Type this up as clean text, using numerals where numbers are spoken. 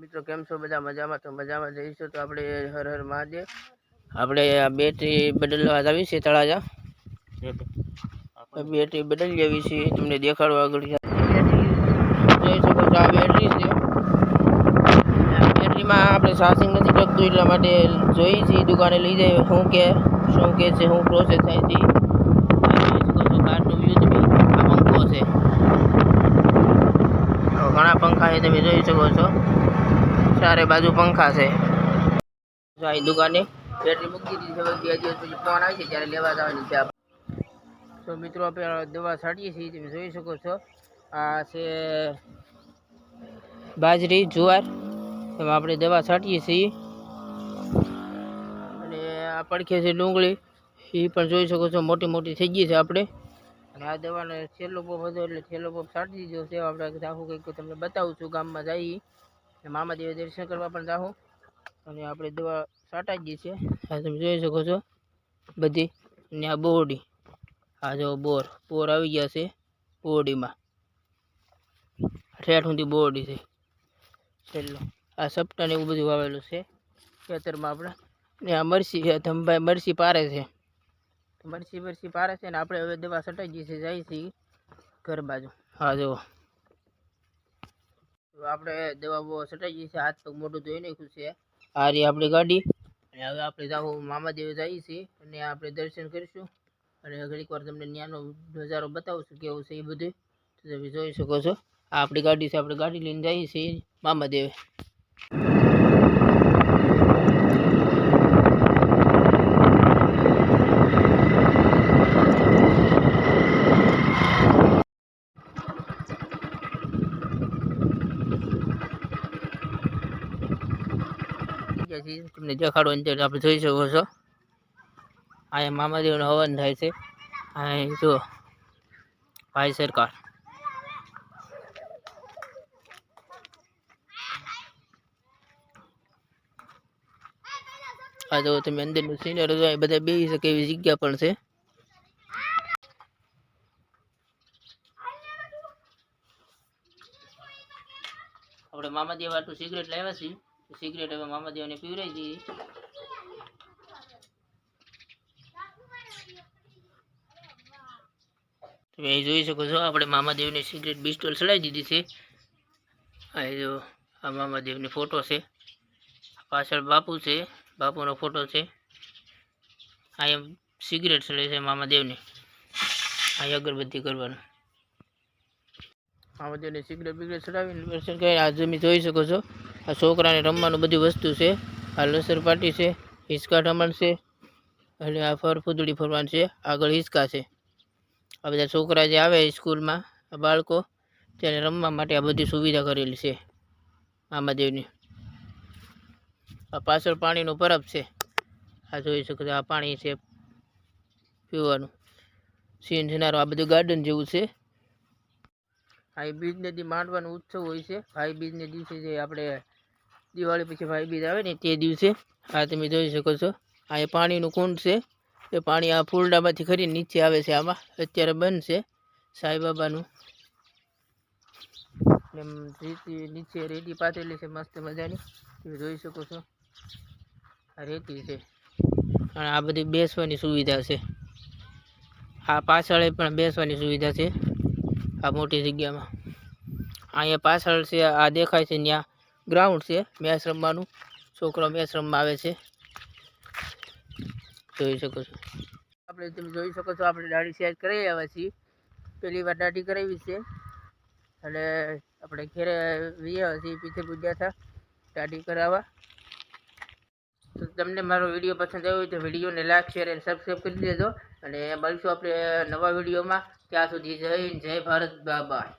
મિત્રો કેમ છો બધા મજામાં? તો મજામાં જઈશું. તો આપણે હર હર મહાદેવ. આપણે આ બેટરી બદલવા આવી છે તળાજા. બેટરી બદલી આવી છે, તમને દેખાડવા આગળ જોઈ શકો છો. આ બેટરી છે. બેટરીમાં આપણે ચાર્જિંગ નથી કરતું એટલા માટે જોઈ છે દુકાને લઈ જાય શું કે છે, શું પ્રોસેસ થાય છે. કારનું વ્યૂ તમે આ પંખો છે, ઘણા પંખા છે, તમે જોઈ શકો છો. ચારે બાજુ પંખા છે. દુકાને બેટરી મૂકી દીધી છે. 2 દિવસ પછી ફોન આવે છે ત્યારે લેવા જવાની છે. તો મિત્રો આપણે દવા છાંટીએ છીએ, તમે જોઈ શકો છો. આ છે બાજરી જુવાર, એમાં આપણે દવા છાંટીએ છીએ. અને આ પડખે છે ડુંગળી, એ પણ જોઈ શકો છો, મોટી મોટી થઈ ગઈ છે આપણે. અને આ દવાનો છેલ્લો પોપ હતો એટલે છેલ્લો પોપ છાંટી દીધો છે. આપણે જાહું કંઈક તમને બતાવું છું. ગામમાં જઈએ મામાદેવ દર્શન કરવા પણ જાહું. અને આપણે દવા છાંટાઈ ગઈ છે, આ તમે જોઈ શકો છો બધી. ને આ બોરડી, આ જો બોર આવી ગયા છે બોરડીમાં. ઠેઠ સુધી બોરડી છે છેલ્લો. આ સપટા ને એવું બધું વાવેલું છે ખેતરમાં આપણે. ને આ મરસી છે, ધમભાઈ મરસી પારે છે. મરસી પારે છે ને આપણે હવે દવા છટાઈ ગઈ છે, જાય છે ઘર બાજુ. હા જો આપણે દવા બહુ છટાઈ ગઈ છે, હાથ પગ મોટું ધોઈ નાખ્યું છે. આ રહી આપણી ગાડી. અને હવે આપણે જાવું મામાદેવ જઈએ છીએ અને આપણે દર્શન કરીશું. અને ઘડીક વાર તમને ત્યાંનો નજારો બતાવું છું કેવું છે એ બધું. તો તમે જોઈ શકો છો. આ આપણી ગાડી છે, આપણે ગાડી લઈને જઈએ છીએ મામાદેવે. તમને દેખાડવાની આપણે જોઈ શકો છો. અહીંયા મામાદેવનો હવન થાય છે. અહીં જો ભાઈ સરકાર. આ જો તમે અંદરનું સિનર બધા બેસી શકે એવી જગ્યા પણ છે. આપણે મામાદેવ આટલું સિગરેટ લાવ્યા છીએ. સિગરેટ હવે મામાદેવને પીવરાઈ દઈએ. તમે જોઈ શકો છો આપણે મામાદેવની સિગરેટ બિસ્ટોલ ચડાવી દીધી છે. અહીં જો આ મામાદેવની ફોટો છે, પાછળ બાપુ છે, બાપુનો ફોટો છે. અહીંયા સિગરેટ ચડે છે મામાદેવની. અહીં અગરબત્તી કરવાનું. મામાદેવની સિગરેટ બિગરેટ ચડાવીને દર્શન કરી. આ તમે જોઈ શકો છો. આ છોકરાને રમવાનું બધી વસ્તુ છે. આ લસર પાટી છે, હિંચકા ઠમણ છે, અને આ ફૂદડી ફરવાનું છે. આગળ હિંચકા છે. આ બધા છોકરા જે આવે સ્કૂલમાં, આ બાળકો તેને રમવા માટે આ બધી સુવિધા કરેલી છે મામાદેવની. આ પાછળ પાણીનો પરબ છે. આ જોઈ શકો છો. આ પાણી છે પીવાનું. સીન સિનારો આ બધું ગાર્ડન જેવું છે. આ બીજને દી માંડવાનો ઉત્સવ હોય છે. ભાઈ બીજને દિવસે જે આપણે દિવાળી પછી ભાઈ બીજ આવે ને તે દિવસે. આ તમે જોઈ શકો છો. આ એ પાણીનું કુંડ છે. એ પાણી આ ફૂલડામાંથી ખરીને નીચે આવે છે. આમાં અત્યારે બંધ છે સાંઈબાબાનું. એમ નીચે રેતી પાથરેલી છે મસ્ત મજાની, તમે જોઈ શકો છો. આ રેતી છે અને આ બધી બેસવાની સુવિધા છે. આ પાછળ પણ બેસવાની સુવિધા છે આ મોટી જગ્યામાં. અહીંયા પાછળ છે આ દેખાય છે ત્યાં ગ્રાઉન્ડ છે મેચ રમવાનું. છોકરો મેચ રમવા આવે છે, જોઈ શકો છો. આપણે તમે જોઈ શકો છો આપણે દાઢી સેટ કરાવી આવ્યા છીએ. પહેલી વાર દાઢી કરાવી છે અને આપણે ઘેરે આવ્યા છીએ પીછે ગયા હતા દાઢી કરાવવા. તો તમને મારો વિડીયો પસંદ આવ્યો હોય તો વિડીયોને લાઈક શેર અને સબસ્ક્રાઈબ કરી દેજો. અને મળીશું આપણે નવા વિડીયોમાં. ત્યાં સુધી જય હિન્દ, જય ભારત, બાય બાય.